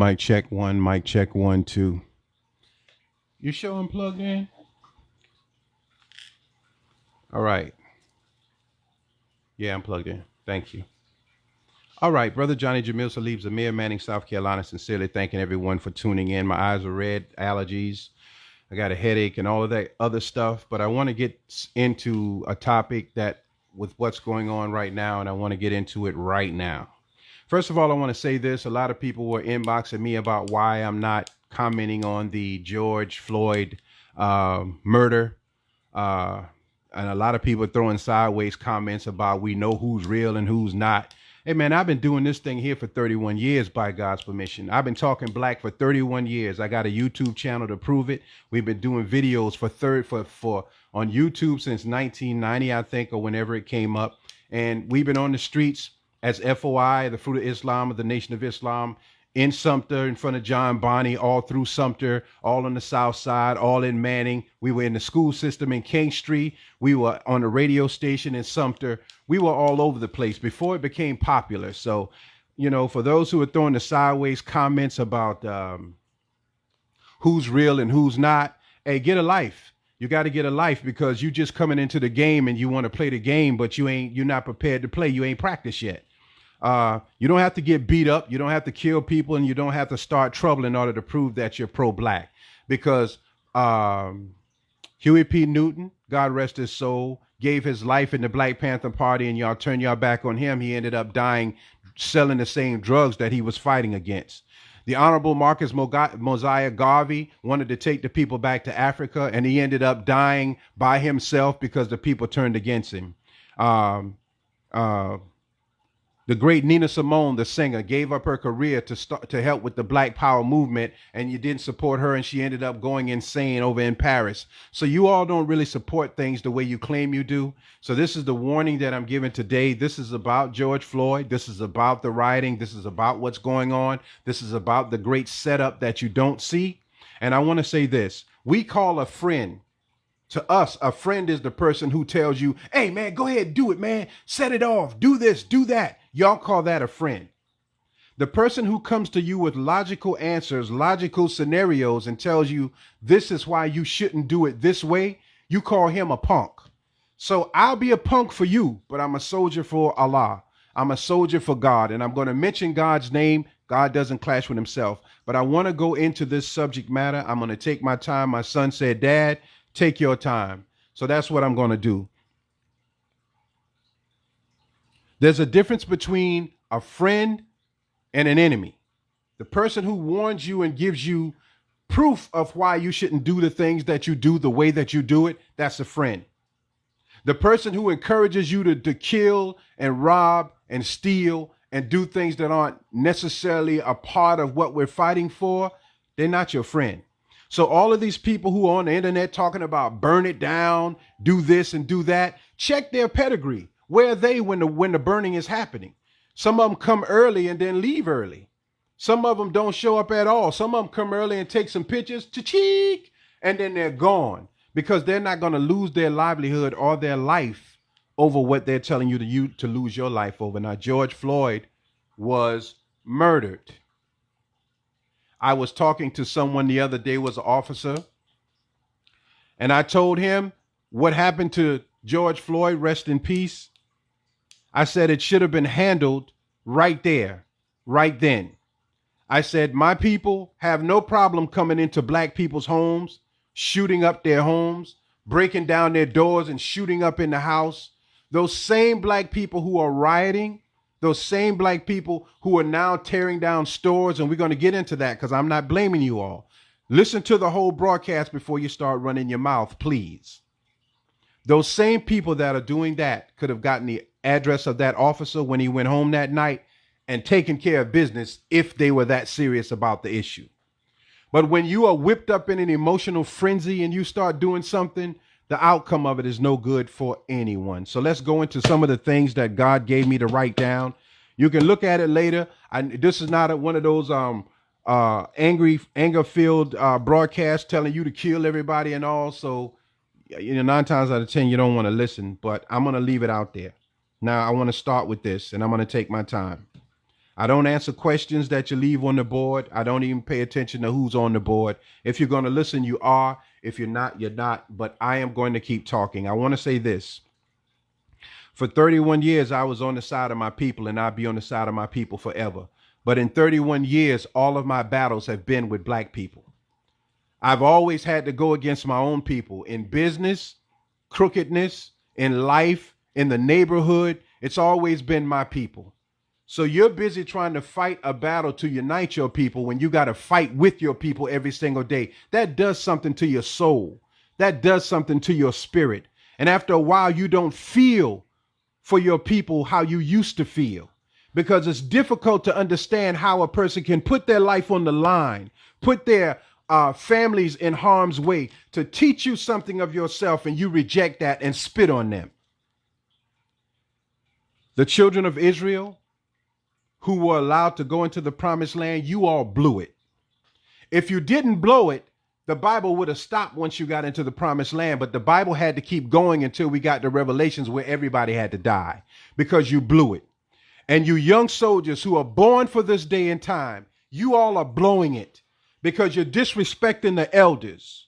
Mic check one, mic check one, two. You sure I'm plugged in? All right. Yeah, I'm plugged in. Thank you. All right, Brother Johnny Jamil Salib Zamir, Manning, South Carolina. Sincerely thanking everyone for tuning in. My eyes are red, allergies. I got a headache and all of that other stuff. But I want to get into a topic that with what's going on right now, and I want to get into it right now. First of all, I want to say this. A lot of people were inboxing me about why I'm not commenting on the George Floyd murder. Uh, and a lot of people throwing sideways comments about we know who's real and who's not. Hey, man, I've been doing this thing here for 31 years by God's permission. I've been talking black for 31 years. I got a YouTube channel to prove it. We've been doing videos for on YouTube since 1990, I think, or whenever it came up. And we've been on the streets as FOI, the Fruit of Islam, of the Nation of Islam, in Sumter, in front of John Bonnie, all through Sumter, all on the South Side, all in Manning. We were in the school system in King Street. We were on the radio station in Sumter. We were all over the place before it became popular. So, you know, for those who are throwing the sideways comments about who's real and who's not, hey, get a life. You got to get a life because you just coming into the game and you want to play the game, but you're not prepared to play. You ain't practiced yet. You don't have to get beat up. You don't have to kill people, and you don't have to start trouble in order to prove that you're pro-black. Because Huey P. Newton, God rest his soul, gave his life in the Black Panther Party, and y'all turn your back on him. He ended up dying selling the same drugs that he was fighting against. The Honorable Marcus Mosiah Garvey wanted to take the people back to Africa, and he ended up dying by himself because the people turned against him. The great Nina Simone, the singer, gave up her career to help with the Black Power movement, and you didn't support her, and she ended up going insane over in Paris. So you all don't really support things the way you claim you do. So this is the warning that I'm giving today. This is about George Floyd. This is about the rioting. This is about what's going on. This is about the great setup that you don't see. And I want to say this. We call a friend. To us, a friend is the person who tells you, hey, man, go ahead, do it, man. Set it off. Do this, do that. Y'all call that a friend. The person who comes to you with logical answers, logical scenarios, and tells you this is why you shouldn't do it this way, you call him a punk. So I'll be a punk for you, but I'm a soldier for Allah. I'm a soldier for God, and I'm going to mention God's name. God doesn't clash with himself. But I want to go into this subject matter. I'm going to take my time. My son said, Dad, take your time. So that's what I'm going to do. There's a difference between a friend and an enemy. The person who warns you and gives you proof of why you shouldn't do the things that you do the way that you do it, that's a friend. The person who encourages you to kill and rob and steal and do things that aren't necessarily a part of what we're fighting for, they're not your friend. So all of these people who are on the internet talking about burn it down, do this and do that, check their pedigree. Where are they when the burning is happening? Some of them come early and then leave early. Some of them don't show up at all. Some of them come early and take some pictures, cha-cheek, and then they're gone because they're not going to lose their livelihood or their life over what they're telling you to lose your life over. Now, George Floyd was murdered. I was talking to someone the other day, was an officer, and I told him what happened to George Floyd, rest in peace. I said it should have been handled right there, right then. I said, my people have no problem coming into black people's homes, shooting up their homes, breaking down their doors and shooting up in the house. Those same black people who are rioting, those same black people who are now tearing down stores, and we're going to get into that because I'm not blaming you all. Listen to the whole broadcast before you start running your mouth, please. Those same people that are doing that could have gotten the address of that officer when he went home that night and taken care of business if they were that serious about the issue. But when you are whipped up in an emotional frenzy and you start doing something, the outcome of it is no good for anyone. So let's go into some of the things that God gave me to write down. You can look at it later. This is not one of those anger-filled broadcasts telling you to kill everybody and all. So, 9 times out of 10, you don't want to listen, but I'm going to leave it out there. Now, I want to start with this, and I'm going to take my time. I don't answer questions that you leave on the board. I don't even pay attention to who's on the board. If you're going to listen, you are. If you're not, you're not. But I am going to keep talking. I want to say this. For 31 years, I was on the side of my people, and I'll be on the side of my people forever. But in 31 years, all of my battles have been with black people. I've always had to go against my own people in business, crookedness, in life, in the neighborhood. It's always been my people. So you're busy trying to fight a battle to unite your people when you got to fight with your people every single day. That does something to your soul. That does something to your spirit. And after a while, you don't feel for your people how you used to feel, because it's difficult to understand how a person can put their life on the line, put their families in harm's way to teach you something of yourself, and you reject that and spit on them. The children of Israel who were allowed to go into the promised land, you all blew it. If you didn't blow it, the Bible would have stopped once you got into the promised land, but the Bible had to keep going until we got to Revelations, where everybody had to die because you blew it. And you young soldiers who are born for this day and time, you all are blowing it because you're disrespecting the elders.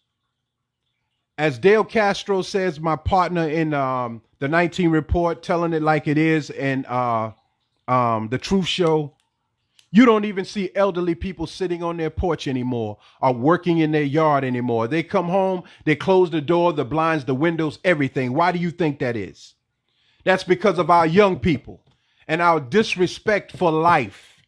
As Dale Castro says, my partner in the 19 Report, telling it like it is, and the Truth Show, you don't even see elderly people sitting on their porch anymore or working in their yard anymore. They come home, they close the door, the blinds, the windows, everything. Why do you think that is? That's because of our young people and our disrespect for life.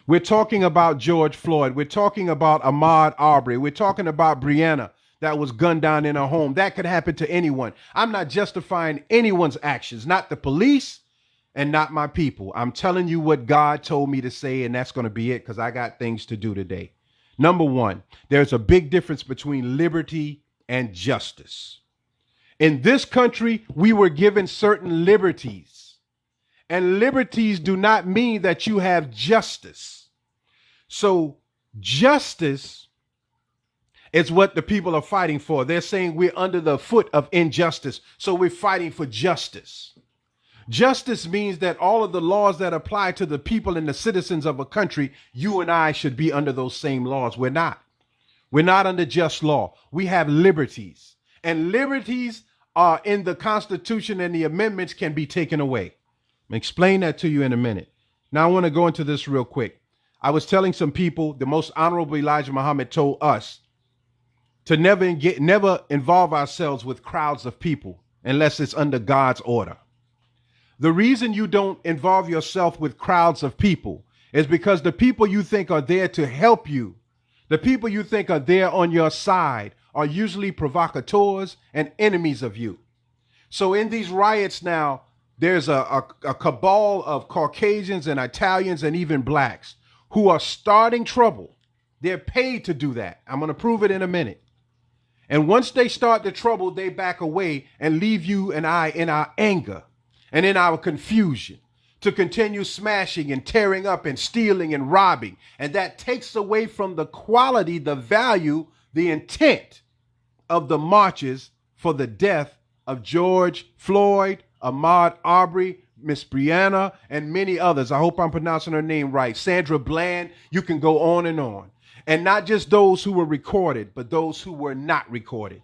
We're talking about George Floyd. We're talking about Ahmaud Arbery. We're talking about Breonna that was gunned down in her home. That could happen to anyone. I'm not justifying anyone's actions, not the police and not my people. I'm telling you what God told me to say, and that's going to be it because I got things to do today. Number one, there's a big difference between liberty and justice. In this country, we were given certain liberties, and liberties do not mean that you have justice. So justice is what the people are fighting for. They're saying we're under the foot of injustice, so we're fighting for justice. Justice means that all of the laws that apply to the people and the citizens of a country, you and I should be under those same laws. We're not. We're not under just law. We have liberties, and liberties are in the Constitution, and the amendments can be taken away. I'll explain that to you in a minute. Now, I want to go into this real quick. I was telling some people, the most honorable Elijah Muhammad told us to never involve ourselves with crowds of people unless it's under God's order. The reason you don't involve yourself with crowds of people is because the people you think are there to help you, the people you think are there on your side, are usually provocateurs and enemies of you. So in these riots now, there's a cabal of Caucasians and Italians and even blacks who are starting trouble. They're paid to do that. I'm going to prove it in a minute. And once they start the trouble, they back away and leave you and I in our anger and in our confusion to continue smashing and tearing up and stealing and robbing. And that takes away from the quality, the value, the intent of the marches for the death of George Floyd, Ahmaud Arbery, Miss Breonna, and many others. I hope I'm pronouncing her name right. Sandra Bland. You can go on and on. And not just those who were recorded, but those who were not recorded.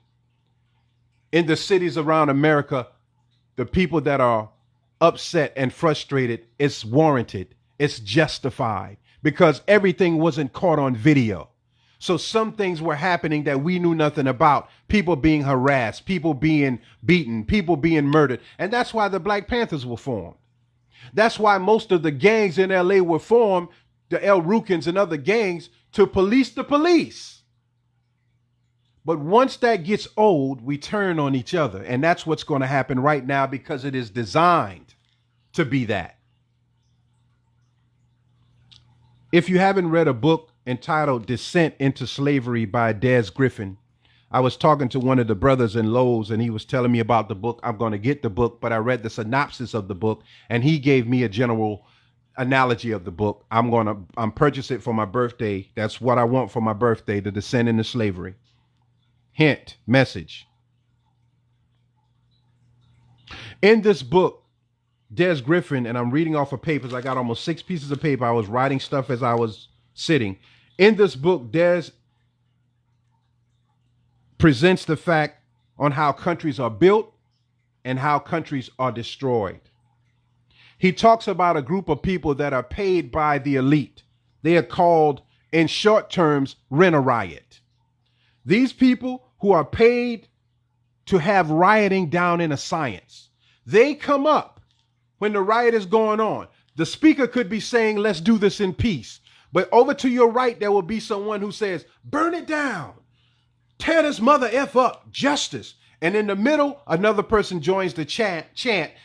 In the cities around America, the people that are upset and frustrated, it's warranted, it's justified, because everything wasn't caught on video. So some things were happening that we knew nothing about. People being harassed, people being beaten, people being murdered. And that's why the Black Panthers were formed. That's why most of the gangs in LA were formed, the El Rukins and other gangs, to police the police. But once that gets old, we turn on each other. And that's what's going to happen right now, because it is designed to be that. If you haven't read a book entitled Descent into Slavery by Des Griffin, I was talking to one of the brothers in Lowe's, and he was telling me about the book. I'm going to get the book, but I read the synopsis of the book, and he gave me a general analogy of the book. I'm purchase it for my birthday. That's what I want for my birthday, The Descent into Slavery. Hint, message. In this book, Des Griffin, and I'm reading off of papers. I got almost 6 pieces of paper. I was writing stuff as I was sitting. In this book, Des presents the fact on how countries are built and how countries are destroyed. He talks about a group of people that are paid by the elite. They are called, in short terms, rent a riot. These people who are paid to have rioting down in a science, they come up when the riot is going on. The speaker could be saying, let's do this in peace. But over to your right, there will be someone who says, burn it down. Tear this mother F up, justice. And in the middle, another person joins the chant.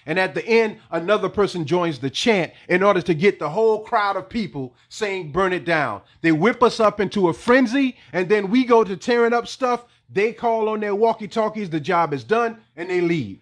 And at the end, another person joins the chant in order to get the whole crowd of people saying, burn it down. They whip us up into a frenzy, and then we go to tearing up stuff. They call on their walkie-talkies, the job is done, and they leave.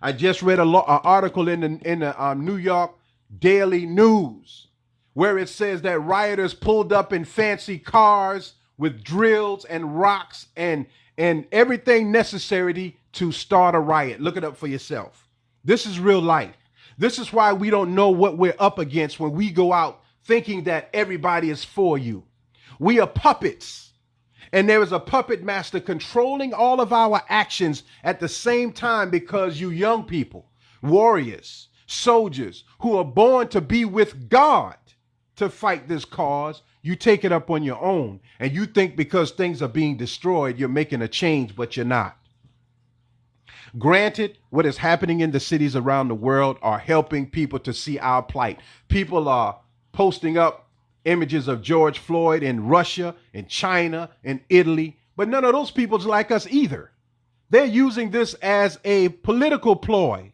I just read an article in the New York Daily News where it says that rioters pulled up in fancy cars with drills and rocks and everything necessary to start a riot. Look it up for yourself. This is real life. This is why we don't know what we're up against when we go out thinking that everybody is for you. We are puppets, and there is a puppet master controlling all of our actions at the same time, because you young people, warriors, soldiers who are born to be with God to fight this cause, you take it up on your own, and you think because things are being destroyed, you're making a change, but you're not. Granted, what is happening in the cities around the world are helping people to see our plight. People are posting up images of George Floyd in Russia, in China, in Italy, but none of those people's like us either. They're using this as a political ploy.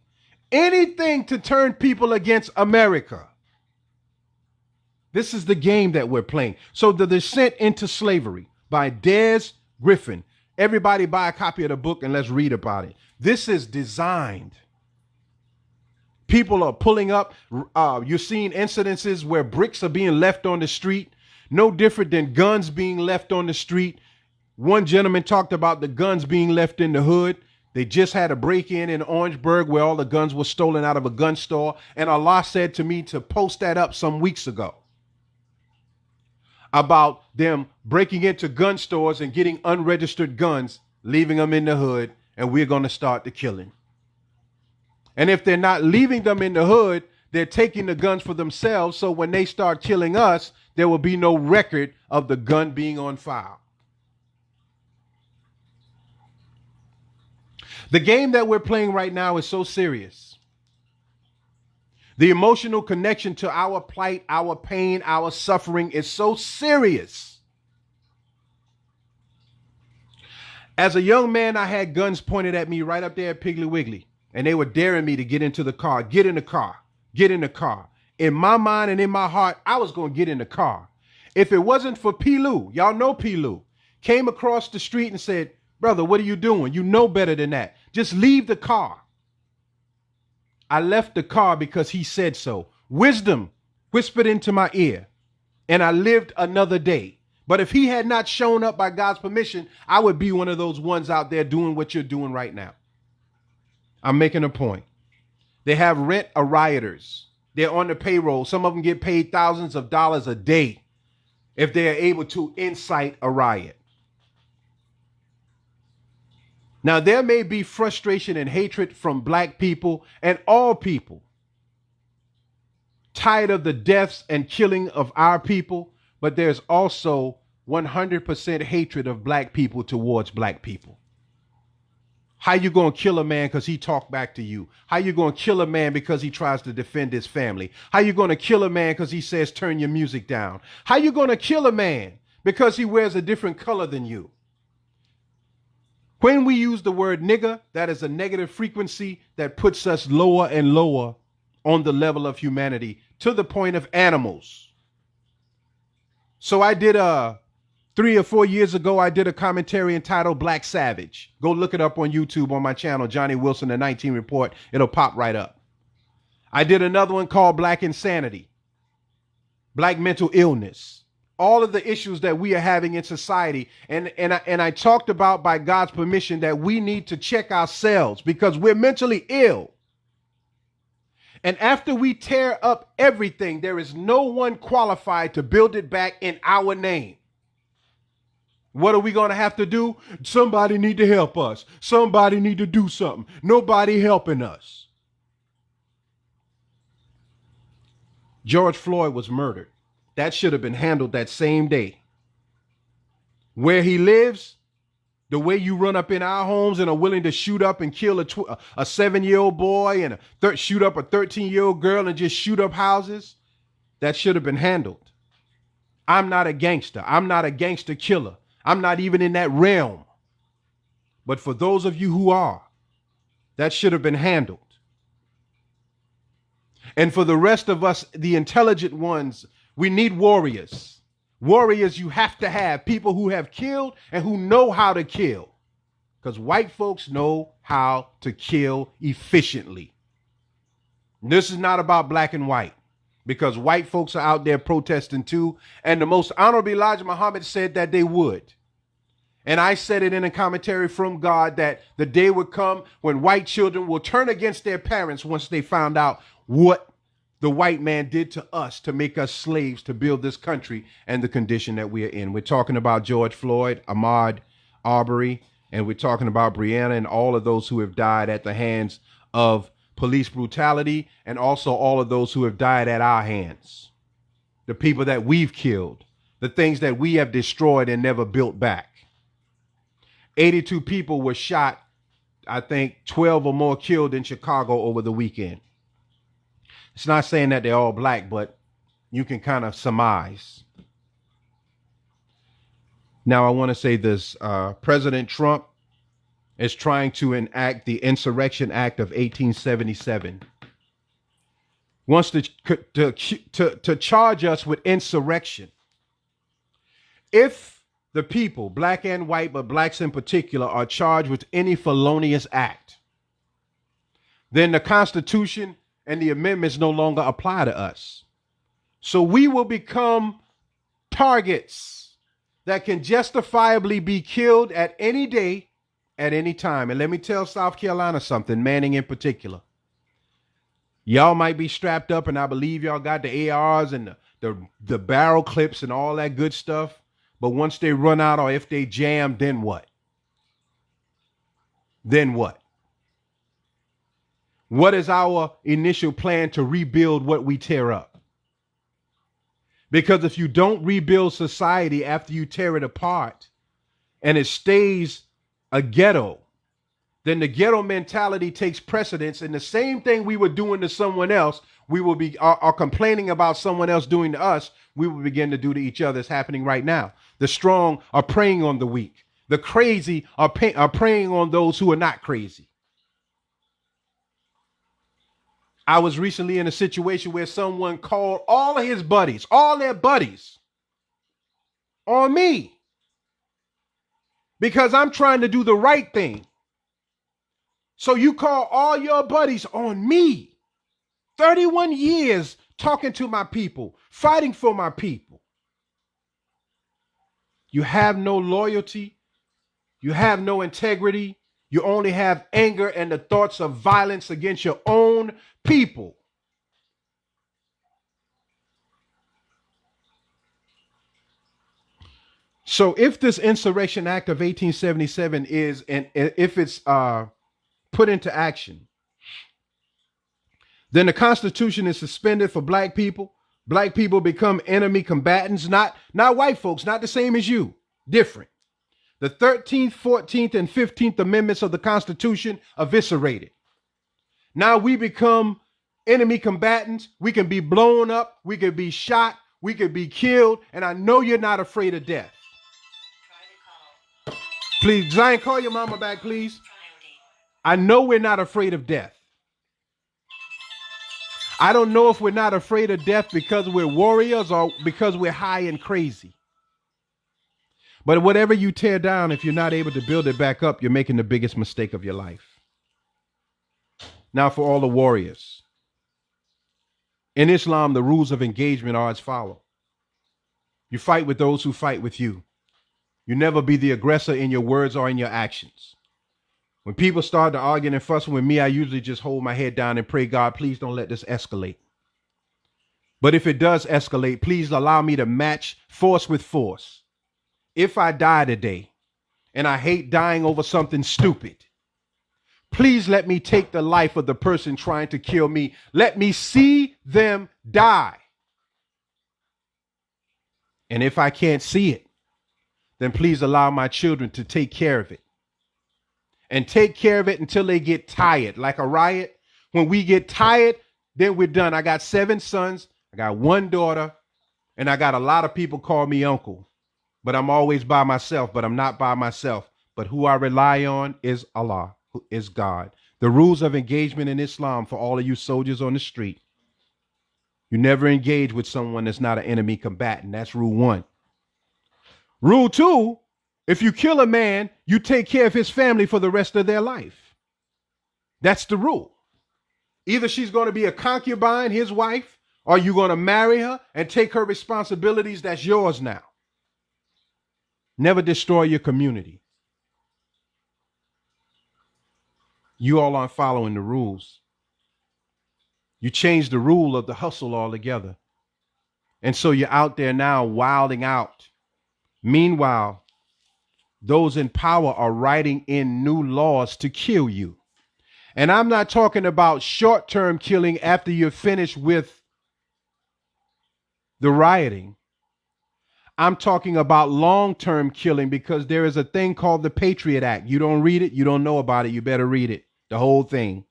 Anything to turn people against America. This is the game that we're playing. So The Descent into Slavery by Des Griffin. Everybody buy a copy of the book and let's read about it. This is designed. People are pulling up. You're seeing incidences where bricks are being left on the street. No different than guns being left on the street. One gentleman talked about the guns being left in the hood. They just had a break-in in Orangeburg where all the guns were stolen out of a gun store. And Allah said to me to post that up some weeks ago about them breaking into gun stores and getting unregistered guns, leaving them in the hood, and we're going to start the killing. And if they're not leaving them in the hood, they're taking the guns for themselves. So when they start killing us, there will be no record of the gun being on file. The game that we're playing right now is so serious. The emotional connection to our plight, our pain, our suffering is so serious. As a young man, I had guns pointed at me right up there at Piggly Wiggly, and they were daring me to get into the car, get in the car, get in the car. In my mind and in my heart, I was going to get in the car. If it wasn't for P. Lou, y'all know P. Lou, came across the street and said, brother, what are you doing? You know better than that. Just leave the car. I left the car because he said so. Wisdom whispered into my ear, and I lived another day. But if he had not shown up by God's permission, I would be one of those ones out there doing what you're doing right now. I'm making a point. They have rent a rioters. They're on the payroll. Some of them get paid thousands of dollars a day if they are able to incite a riot. Now, there may be frustration and hatred from black people and all people, tired of the deaths and killing of our people, but there's also 100% hatred of black people towards black people. How you going to kill a man because he talked back to you? How you going to kill a man because he tries to defend his family? How you going to kill a man because he says turn your music down? How you going to kill a man because he wears a different color than you? When we use the word nigger, that is a negative frequency that puts us lower and lower on the level of humanity to the point of animals. So I did 3 or 4 years ago, I did a commentary entitled Black Savage. Go look it up on YouTube on my channel, Johnny Wilson, the 19 Report. It'll pop right up. I did another one called Black Insanity, Black Mental Illness. All of the issues that we are having in society. And I talked about, by God's permission, that we need to check ourselves because we're mentally ill. And after we tear up everything, there is no one qualified to build it back in our name. What are we going to have to do? Somebody need to help us. Somebody need to do something. Nobody helping us. George Floyd was murdered. That should have been handled that same day. Where he lives, the way you run up in our homes and are willing to shoot up and kill a 7-year-old boy and shoot up a 13-year-old girl and just shoot up houses, that should have been handled. I'm not a gangster. I'm not a gangster killer. I'm not even in that realm. But for those of you who are, that should have been handled. And for the rest of us, the intelligent ones, we need warriors. Warriors you have to have, people who have killed and who know how to kill. Because white folks know how to kill efficiently. This is not about black and white, because white folks are out there protesting too. And the most honorable Elijah Muhammad said that they would. And I said it in a commentary from God that the day would come when white children will turn against their parents once they found out what the white man did to us to make us slaves to build this country and the condition that we are in. We're talking about George Floyd, Ahmaud Arbery, and we're talking about Breonna and all of those who have died at the hands of police brutality, and also all of those who have died at our hands. The people that we've killed, the things that we have destroyed and never built back. 82 people were shot, I think 12 or more killed in Chicago over the weekend. It's not saying that they're all black, but you can kind of surmise. Now, I want to say this. President Trump is trying to enact the Insurrection Act of 1877. Wants to charge us with insurrection. If the people, black and white, but blacks in particular, are charged with any felonious act, then the Constitution and the amendments no longer apply to us. So we will become targets that can justifiably be killed at any day, at any time. And let me tell South Carolina something, Manning in particular. Y'all might be strapped up, and I believe y'all got the ARs and the barrel clips and all that good stuff. But once they run out, or if they jam, then what? Then what? What is our initial plan to rebuild what we tear up? Because if you don't rebuild society after you tear it apart and it stays a ghetto, then the ghetto mentality takes precedence, and the same thing we were doing to someone else, we will be are complaining about someone else doing to us, we will begin to do to each other. It's happening right now. The strong are preying on the weak. The crazy are preying on those who are not crazy. I was recently in a situation where someone called all of his buddies, all their buddies, on me because I'm trying to do the right thing. So you call all your buddies on me. 31 years talking to my people, fighting for my people. You have no loyalty. You have no integrity. You only have anger and the thoughts of violence against your own people. So if this Insurrection Act of 1877 is, and if it's put into action, then the Constitution is suspended for black people. Black people become enemy combatants, not white folks, not the same as you, different. The 13th, 14th, and 15th Amendments of the Constitution eviscerated. Now we become enemy combatants. We can be blown up. We could be shot. We could be killed. And I know you're not afraid of death. Please, Zion, call your mama back, please. I know we're not afraid of death. I don't know if we're not afraid of death because we're warriors or because we're high and crazy. But whatever you tear down, if you're not able to build it back up, you're making the biggest mistake of your life. Now, for all the warriors. In Islam, the rules of engagement are as follows. You fight with those who fight with you. You never be the aggressor in your words or in your actions. When people start to arguing and fussing with me, I usually just hold my head down and pray, God, please don't let this escalate. But if it does escalate, please allow me to match force with force. If I die today, and I hate dying over something stupid, please let me take the life of the person trying to kill me. Let me see them die. And if I can't see it, then please allow my children to take care of it. And take care of it until they get tired, like a riot. When we get tired, then we're done. I got 7 sons, I got 1 daughter, and I got a lot of people call me uncle. But I'm always by myself, but I'm not by myself. But who I rely on is Allah, who is God. The rules of engagement in Islam for all of you soldiers on the street: you never engage with someone that's not an enemy combatant. That's rule 1. Rule 2, if you kill a man, you take care of his family for the rest of their life. That's the rule. Either she's going to be a concubine, his wife, or you're going to marry her and take her responsibilities. That's yours now. Never destroy your community. You all aren't following the rules. You changed the rule of the hustle altogether. And so you're out there now wilding out. Meanwhile, those in power are writing in new laws to kill you. And I'm not talking about short-term killing after you're finished with the rioting. I'm talking about long-term killing, because there is a thing called the Patriot Act. You don't read it, you don't know about it. You better read it, the whole thing.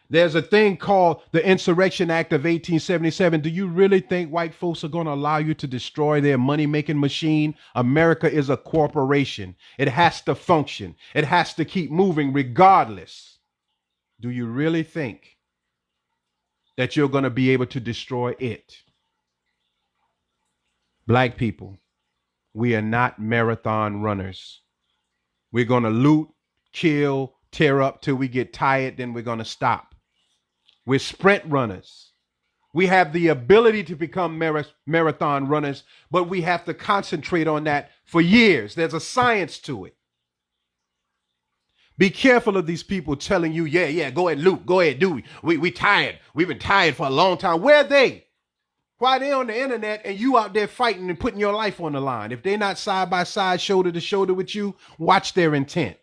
There's a thing called the Insurrection Act of 1877. Do you really think white folks are going to allow you to destroy their money-making machine? America is a corporation. It has to function. It has to keep moving regardless. Do you really think that you're going to be able to destroy it? Black people, we are not marathon runners. We're going to loot, kill, tear up till we get tired, then we're going to stop. We're sprint runners. We have the ability to become marathon runners, but we have to concentrate on that for years. There's a science to it. Be careful of these people telling you, yeah, go ahead, loot, go ahead, do it. We tired. We've been tired for a long time. Where are they? Why they on the internet and you out there fighting and putting your life on the line? If they're not side by side, shoulder to shoulder with you, watch their intent.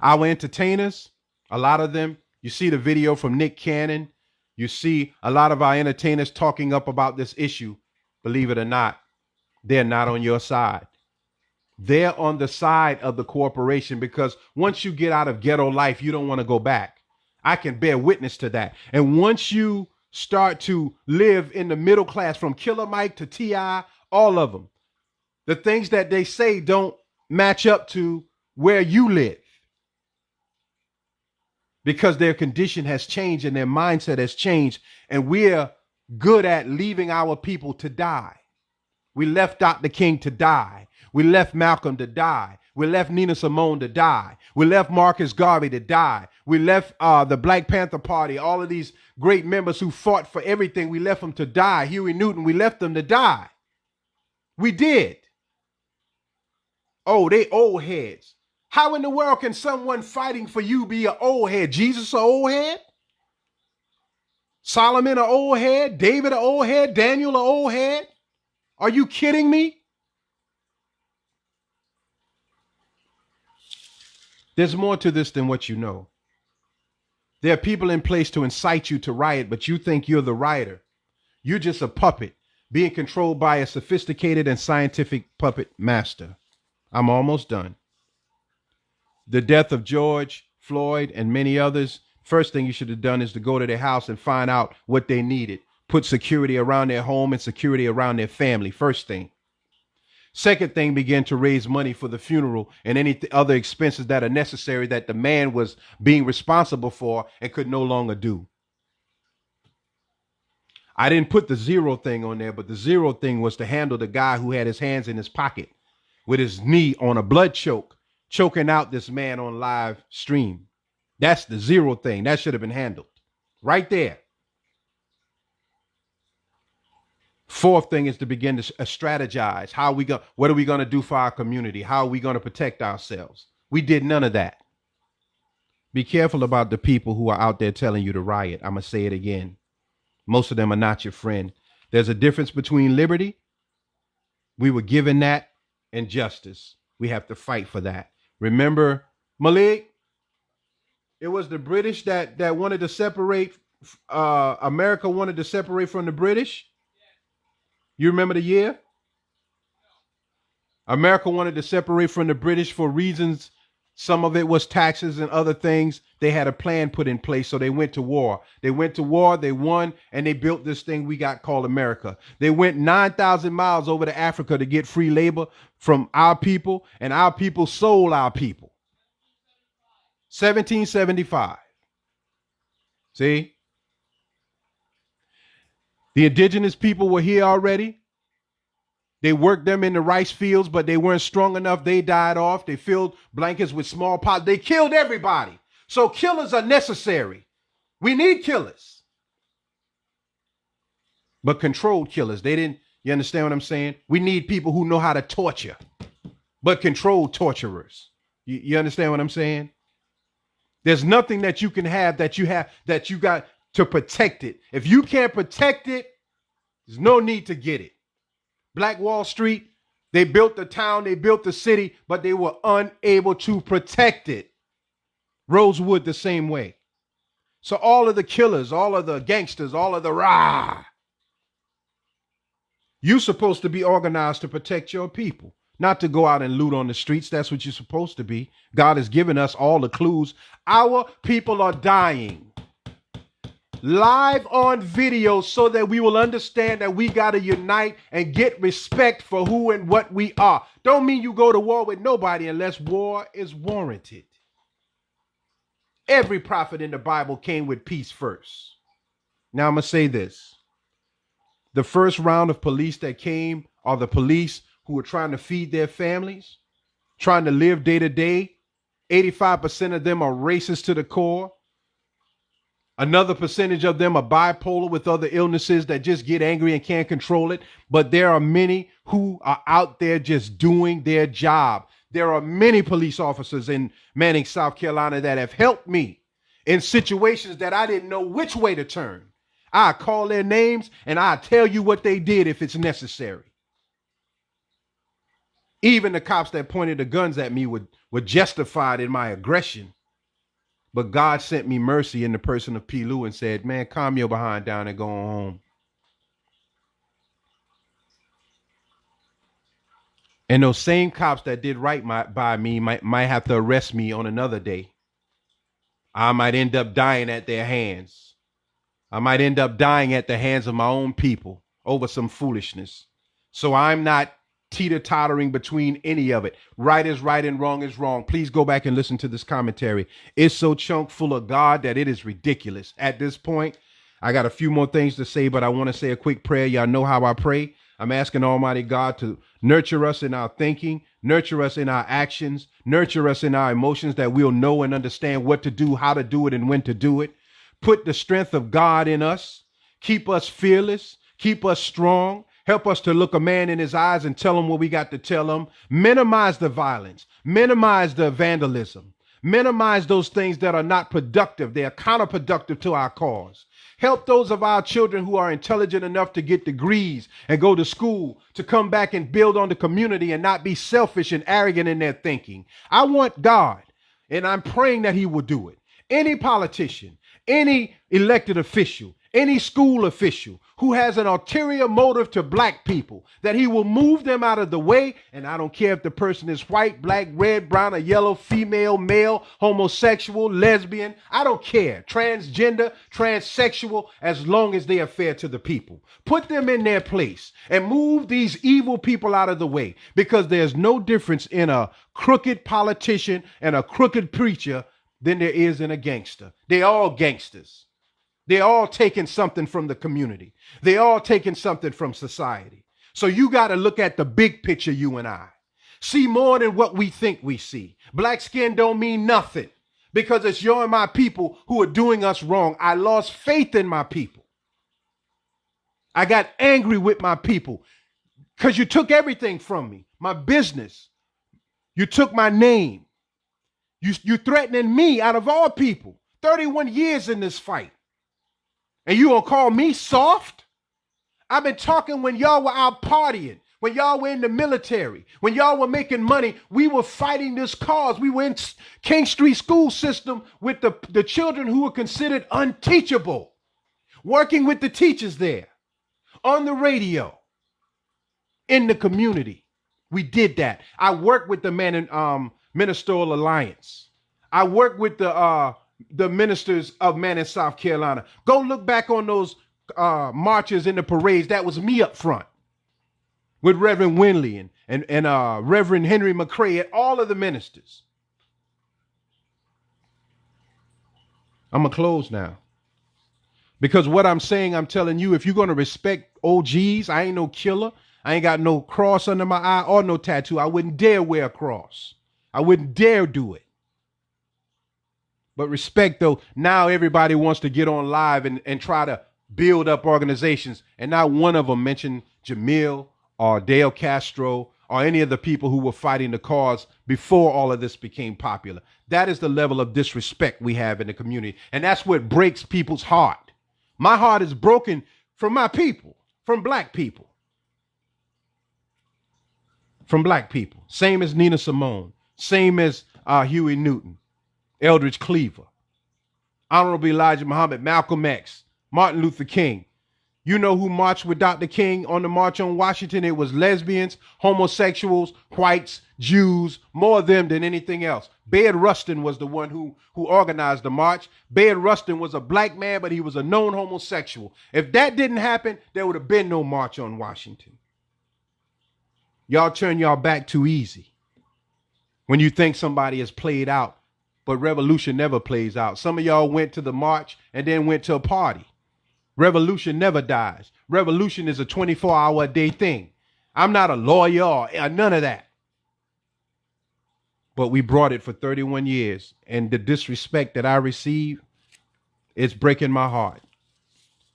Our entertainers, a lot of them, you see the video from Nick Cannon. You see a lot of our entertainers talking up about this issue. Believe it or not, they're not on your side. They're on the side of the corporation, because once you get out of ghetto life, you don't want to go back. I can bear witness to that. And once you start to live in the middle class, from Killer Mike to T.I., all of them, the things that they say don't match up to where you live, because their condition has changed and their mindset has changed. And we're good at leaving our people to die. We left Dr. King to die. We left Malcolm to die. We left Nina Simone to die. We left Marcus Garvey to die. We left the Black Panther Party, all of these great members who fought for everything. We left them to die. Huey Newton, we left them to die. We did. Oh, they old heads. How in the world can someone fighting for you be an old head? Jesus an old head? Solomon an old head? David an old head? Daniel an old head? Are you kidding me? There's more to this than what you know. There are people in place to incite you to riot, but you think you're the rioter. You're just a puppet being controlled by a sophisticated and scientific puppet master. I'm almost done. The death of George Floyd and many others, first thing you should have done is to go to their house and find out what they needed. Put security around their home and security around their family. First thing. Second thing, begin to raise money for the funeral and any other expenses that are necessary that the man was being responsible for and could no longer do. I didn't put the zero thing on there, but the zero thing was to handle the guy who had his hands in his pocket with his knee on a blood choke, choking out this man on live stream. That's the zero thing. That should have been handled right there. fourth thing is to begin to strategize. What are we going to do for our community? How are we going to protect ourselves? We did none of that. Be careful about the people who are out there telling you to riot. I'm going to say it again. Most of them are not your friend. There's a difference between liberty. We were given that, and justice. We have to fight for that. Remember, Malik, it was the British that wanted to separate. America wanted to separate from the British. You remember the year? America wanted to separate from the British for reasons. Some of it was taxes and other things. They had a plan put in place, so they went to war. They won, and they built this thing we got called America. They went 9,000 miles over to Africa to get free labor from our people, and our people sold our people. 1775. See? The indigenous people were here already. They worked them in the rice fields, but they weren't strong enough. They died off. They filled blankets with smallpox. They killed everybody. So killers are necessary. We need killers. But controlled killers. You understand what I'm saying? We need people who know how to torture, but controlled torturers. You understand what I'm saying? There's nothing that you can have that you got to protect it. If you can't protect it, there's no need to get it. Black Wall Street, they built the town, they built the city, but they were unable to protect it. Rosewood the same way. So all of the killers, all of the gangsters, all of the you're supposed to be organized to protect your people, not to go out and loot on the streets. That's what you're supposed to be. God has given us all the clues. Our people are dying. Live on video so that we will understand that we got to unite and get respect for who and what we are. Don't mean you go to war with nobody unless war is warranted. Every prophet in the Bible came with peace first. Now I'm going to say this. The first round of police that came are the police who were trying to feed their families, trying to live day to day. 85% of them are racist to the core. Another percentage of them are bipolar with other illnesses that just get angry and can't control it. But there are many who are out there just doing their job. There are many police officers in Manning, South Carolina that have helped me in situations that I didn't know which way to turn. I call their names and I tell you what they did if it's necessary. Even the cops that pointed the guns at me were justified in my aggression. But God sent me mercy in the person of P. Lou and said, man, calm your behind down and go home. And those same cops that did right by me might have to arrest me on another day. I might end up dying at their hands. I might end up dying at the hands of my own people over some foolishness. So I'm not teeter-tottering between any of it. Right is right and wrong is wrong. Please go back and listen to this commentary. It's so chunk full of God that it is ridiculous. At this point, I got a few more things to say, but I want to say a quick prayer. Y'all know how I pray. I'm asking Almighty God to nurture us in our thinking, nurture us in our actions, nurture us in our emotions, that we'll know and understand what to do, how to do it, and when to do it. Put the strength of God in us. Keep us fearless. Keep us strong. Help us to look a man in his eyes and tell him what we got to tell him. Minimize the violence. Minimize the vandalism. Minimize those things that are not productive. They are counterproductive to our cause. Help those of our children who are intelligent enough to get degrees and go to school to come back and build on the community and not be selfish and arrogant in their thinking. I want God, and I'm praying that he will do it. Any politician, any elected official, any school official who has an ulterior motive to black people, that he will move them out of the way. And I don't care if the person is white, black, red, brown, or yellow, female, male, homosexual, lesbian. I don't care. Transgender, transsexual, as long as they are fair to the people. Put them in their place and move these evil people out of the way, because there's no difference in a crooked politician and a crooked preacher than there is in a gangster. They all gangsters. They're all taking something from the community. They're all taking something from society. So you got to look at the big picture, you and I. See more than what we think we see. Black skin don't mean nothing, because it's you and my people who are doing us wrong. I lost faith in my people. I got angry with my people because you took everything from me, my business. You took my name. You threatening me out of all people. 31 years in this fight. And you gonna call me soft? I've been talking when y'all were out partying, when y'all were in the military, when y'all were making money. We were fighting this cause. We were in King Street school system with the children who were considered unteachable, working with the teachers there, on the radio, in the community. We did that. I worked with the Ministerial Alliance. I worked with the ministers of men in South Carolina. Go look back on those marches and the parades. That was me up front with Reverend Winley and Reverend Henry McCrae and all of the ministers. I'm going to close now. Because what I'm saying, I'm telling you, if you're going to respect OGs, I ain't no killer. I ain't got no cross under my eye or no tattoo. I wouldn't dare wear a cross. I wouldn't dare do it. But respect, though, now everybody wants to get on live and try to build up organizations. And not one of them mentioned Jamil or Dale Castro or any of the people who were fighting the cause before all of this became popular. That is the level of disrespect we have in the community. And that's what breaks people's heart. My heart is broken from my people, from black people. From black people. Same as Nina Simone. Same as Huey Newton. Eldridge Cleaver, Honorable Elijah Muhammad, Malcolm X, Martin Luther King. You know who marched with Dr. King on the March on Washington? It was lesbians, homosexuals, whites, Jews, more of them than anything else. Bayard Rustin was the one who organized the march. Bayard Rustin was a black man, but he was a known homosexual. If that didn't happen, there would have been no March on Washington. Y'all turn y'all back too easy when you think somebody is played out. But revolution never plays out. Some of y'all went to the march and then went to a party. Revolution never dies. Revolution is a 24-hour a day thing. I'm not a lawyer or none of that. But we brought it for 31 years. And the disrespect that I receive, it's breaking my heart.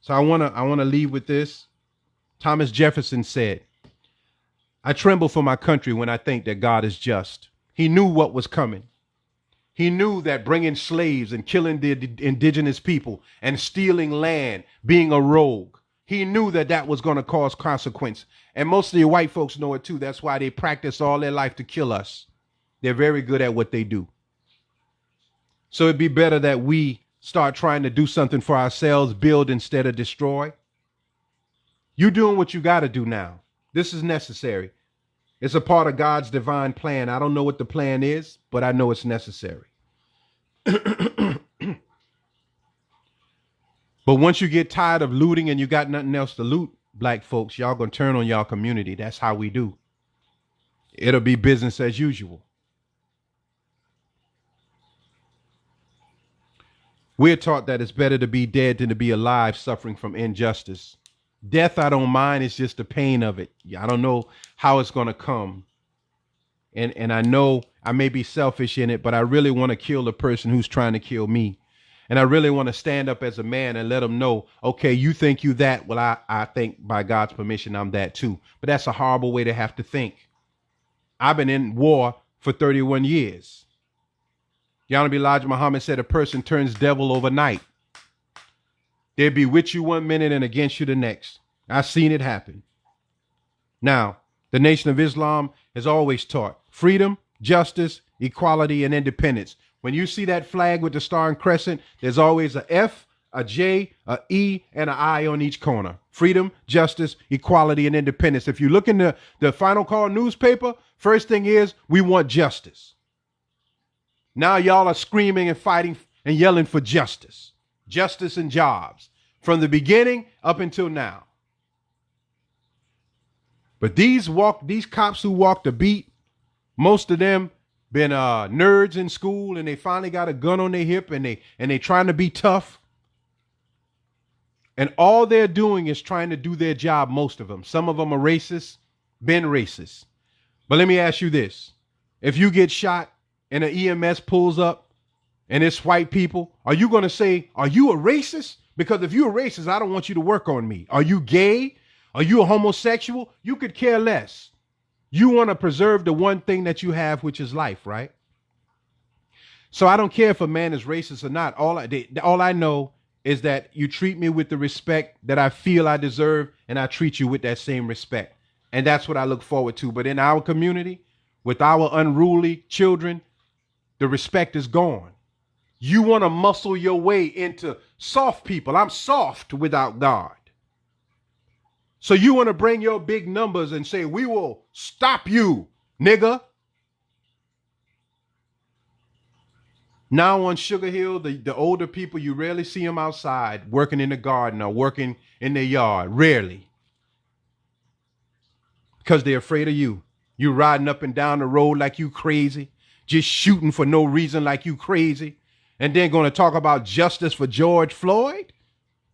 So I want to leave with this. Thomas Jefferson said, I tremble for my country when I think that God is just. He knew what was coming. He knew that bringing slaves and killing the indigenous people and stealing land, being a rogue, he knew that that was going to cause consequence. And most of the white folks know it too. That's why they practice all their life to kill us. They're very good at what they do. So it'd be better that we start trying to do something for ourselves, build instead of destroy. You doing what you got to do now. This is necessary. It's a part of God's divine plan. I don't know what the plan is, but I know it's necessary. But once you get tired of looting and you got nothing else to loot, black folks, y'all gonna turn on y'all community. That's how we do. It'll be business as usual. We're taught that it's better to be dead than to be alive, suffering from injustice. Death, I don't mind. It's just the pain of it. I don't know how it's going to come. And I know I may be selfish in it, but I really want to kill the person who's trying to kill me. And I really want to stand up as a man and let them know, okay, you think you that. Well, I think by God's permission, I'm that too. But that's a horrible way to have to think. I've been in war for 31 years. Honorable Elijah Muhammad said a person turns devil overnight. They'll be with you one minute and against you the next. I've seen it happen. Now, the Nation of Islam has always taught freedom, justice, equality, and independence. When you see that flag with the star and crescent, there's always a F, a J, a E, and an I on each corner. Freedom, justice, equality, and independence. If you look in the Final Call newspaper, first thing is we want justice. Now y'all are screaming and fighting and yelling for justice. Justice and jobs from the beginning up until now. But these cops who walk the beat, most of them been nerds in school and they finally got a gun on their hip and they trying to be tough. And all they're doing is trying to do their job, most of them. Some of them are racist, been racist. But let me ask you this. If you get shot and an EMS pulls up and it's white people, are you going to say, are you a racist? Because if you're a racist, I don't want you to work on me. Are you gay? Are you a homosexual? You could care less. You want to preserve the one thing that you have, which is life, right? So I don't care if a man is racist or not. All I know is that you treat me with the respect that I feel I deserve, and I treat you with that same respect. And that's what I look forward to. But in our community, with our unruly children, the respect is gone. You want to muscle your way into soft people. I'm soft without God. So you want to bring your big numbers and say, we will stop you, nigga. Now on Sugar Hill, the older people, you rarely see them outside working in the garden or working in their yard. Rarely. Because they're afraid of you. You riding up and down the road like you crazy, just shooting for no reason like you crazy. And then going to talk about justice for George Floyd,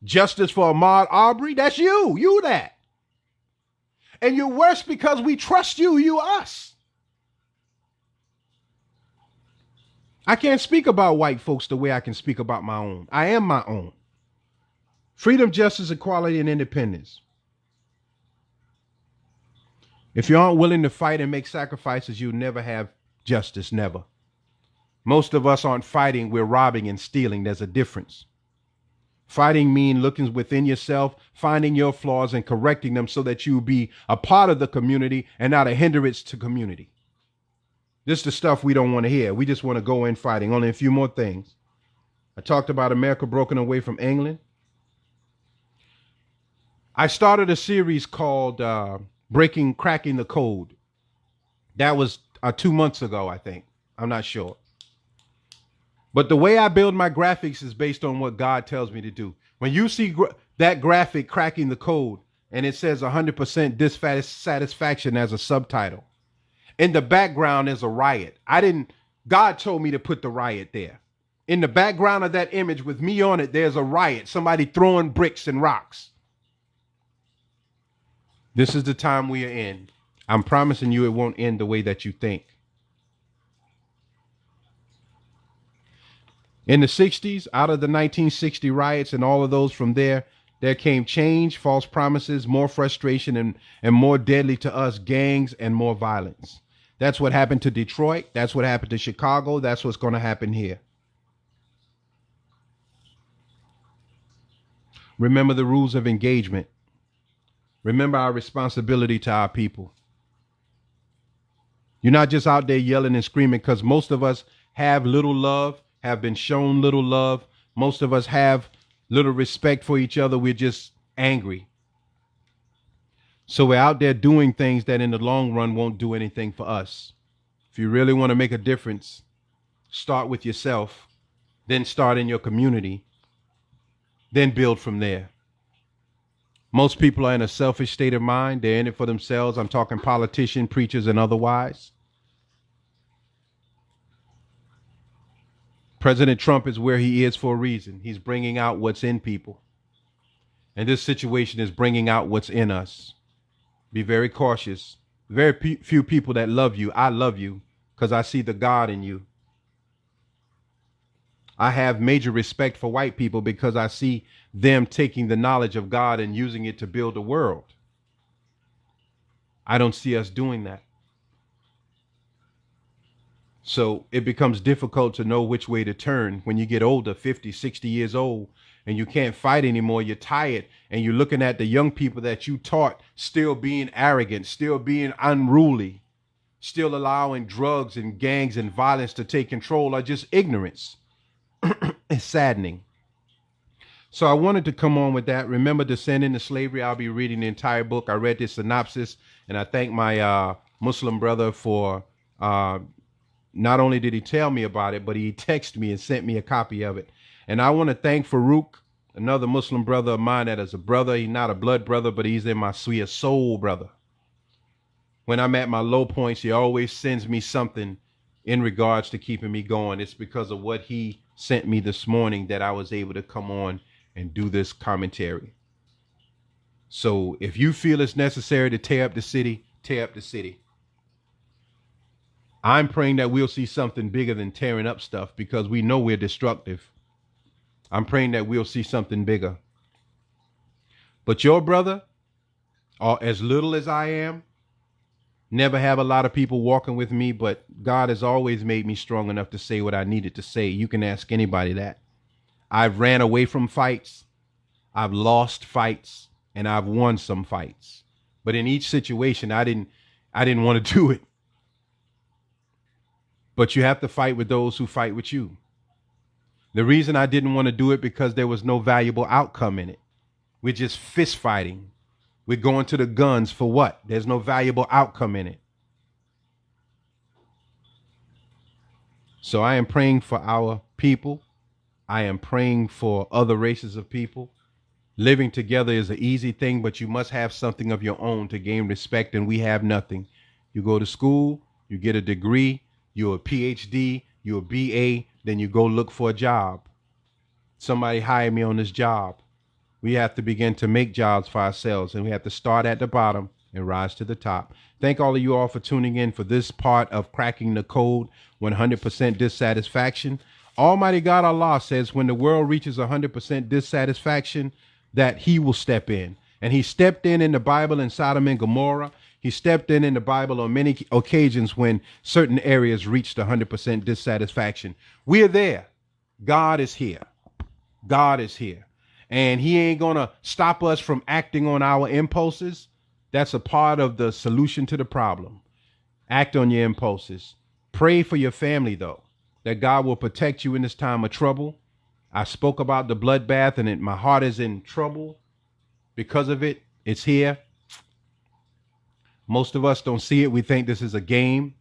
justice for Ahmaud Arbery. That's you. You that. And you're worse because we trust you. You us. I can't speak about white folks the way I can speak about my own. I am my own. Freedom, justice, equality, and independence. If you aren't willing to fight and make sacrifices, you'll never have justice. Never. Most of us aren't fighting. We're robbing and stealing. There's a difference. Fighting means looking within yourself, finding your flaws and correcting them so that you be a part of the community and not a hindrance to community. This is the stuff we don't want to hear. We just want to go in fighting. Only a few more things. I talked about America broken away from England. I started a series called Cracking the Code. That was 2 months ago, I think. I'm not sure. But the way I build my graphics is based on what God tells me to do. When you see that graphic, Cracking the Code, and it says 100% dissatisfaction as a subtitle, in the background is a riot. God told me to put the riot there. In the background of that image with me on it, there's a riot. Somebody throwing bricks and rocks. This is the time we are in. I'm promising you it won't end the way that you think. In the 60s, out of the 1960 riots and all of those from there came change, false promises, more frustration, and more deadly to us, gangs and more violence. That's what happened to Detroit. That's what happened to Chicago. That's what's going to happen here. Remember the rules of engagement. Remember our responsibility to our people. You're not just out there yelling and screaming, because most of us have little love, have been shown little love. Most of us have little respect for each other. We're just angry. So we're out there doing things that in the long run won't do anything for us. If you really want to make a difference, start with yourself, then start in your community, then build from there. Most people are in a selfish state of mind. They're in it for themselves. I'm talking politicians, preachers, and otherwise. President Trump is where he is for a reason. He's bringing out what's in people. And this situation is bringing out what's in us. Be very cautious. Very few people that love you. I love you because I see the God in you. I have major respect for white people because I see them taking the knowledge of God and using it to build a world. I don't see us doing that. So it becomes difficult to know which way to turn when you get older, 50, 60 years old, and you can't fight anymore. You're tired, and you're looking at the young people that you taught still being arrogant, still being unruly, still allowing drugs and gangs and violence to take control, or just ignorance. It's saddening. So I wanted to come on with that. Remember, Descend into Slavery. I'll be reading the entire book. I read the synopsis, and I thank my Muslim brother for not only did he tell me about it, but he texted me and sent me a copy of it. And I want to thank Farouk, another Muslim brother of mine that is a brother. He's not a blood brother, but he's in my sweet soul brother. When I'm at my low points, he always sends me something in regards to keeping me going. It's because of what he sent me this morning that I was able to come on and do this commentary. So if you feel it's necessary to tear up the city, tear up the city. I'm praying that we'll see something bigger than tearing up stuff, because we know we're destructive. I'm praying that we'll see something bigger. But your brother, or as little as I am, never have a lot of people walking with me, but God has always made me strong enough to say what I needed to say. You can ask anybody that. I've ran away from fights. I've lost fights, and I've won some fights. But in each situation, I didn't want to do it. But you have to fight with those who fight with you. The reason I didn't want to do it because there was no valuable outcome in it. We're just fist fighting. We're going to the guns for what? There's no valuable outcome in it. So I am praying for our people. I am praying for other races of people. Living together is an easy thing, but you must have something of your own to gain respect, and we have nothing. You go to school, you get a degree, you're a PhD, you're a BA, then you go look for a job. Somebody hire me on this job. We have to begin to make jobs for ourselves, and we have to start at the bottom and rise to the top. Thank all of you all for tuning in for this part of Cracking the Code, 100% dissatisfaction. Almighty God Allah says when the world reaches 100% dissatisfaction, that he will step in. And he stepped in the Bible in Sodom and Gomorrah. He stepped in the Bible on many occasions when certain areas reached 100% dissatisfaction. We're there. God is here. God is here. And he ain't going to stop us from acting on our impulses. That's a part of the solution to the problem. Act on your impulses. Pray for your family, though, that God will protect you in this time of trouble. I spoke about the bloodbath, and my heart is in trouble because of it. It's here. Most of us don't see it. We think this is a game.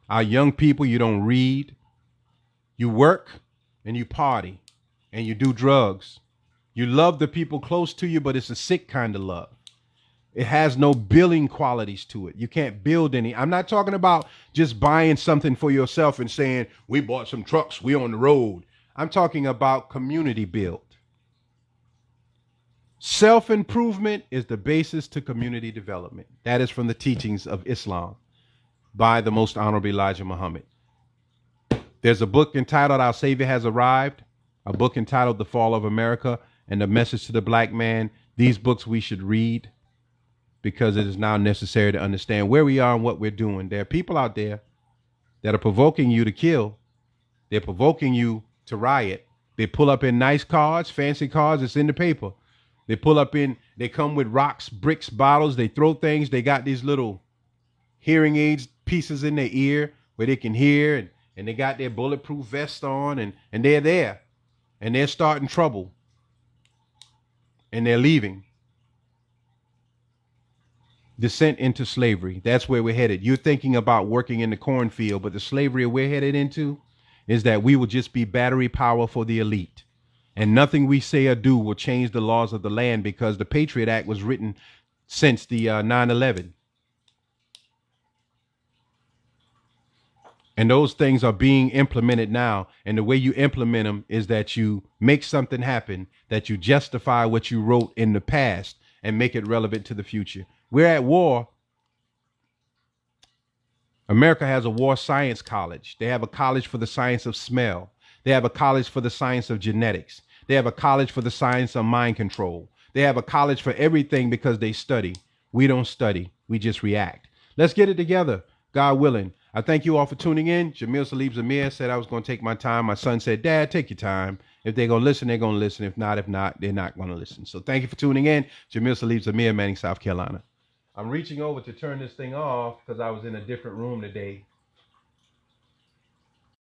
Our young people, you don't read. You work and you party and you do drugs. You love the people close to you, but it's a sick kind of love. It has no building qualities to it. You can't build any. I'm not talking about just buying something for yourself and saying, we bought some trucks, we on the road. I'm talking about community build. Self-improvement is the basis to community development. That is from the teachings of Islam by the Most Honorable Elijah Muhammad. There's a book entitled Our Savior Has Arrived, a book entitled The Fall of America, and The Message to the Black Man. These books we should read because it is now necessary to understand where we are and what we're doing. There are people out there that are provoking you to kill. They're provoking you to riot. They pull up in nice cars, fancy cars. It's in the paper. They pull up in, they come with rocks, bricks, bottles. They throw things. They got these little hearing aids pieces in their ear where they can hear, and they got their bulletproof vest on, and they're there, and they're starting trouble, and they're leaving. Descent into slavery. That's where we're headed. You're thinking about working in the cornfield, but the slavery we're headed into is that we will just be battery power for the elite. And nothing we say or do will change the laws of the land because the Patriot Act was written since the 9/11. And those things are being implemented now. And the way you implement them is that you make something happen, that you justify what you wrote in the past and make it relevant to the future. We're at war. America has a war science college. They have a college for the science of smell. They have a college for the science of genetics. They have a college for the science of mind control. They have a college for everything because they study. We don't study. We just react. Let's get it together, God willing. I thank you all for tuning in. Jamil Salib Zamir said I was going to take my time. My son said, Dad, take your time. If they're going to listen, they're going to listen. If not, they're not going to listen. So thank you for tuning in. Jamil Salib Zamir, Manning, South Carolina. I'm reaching over to turn this thing off because I was in a different room today.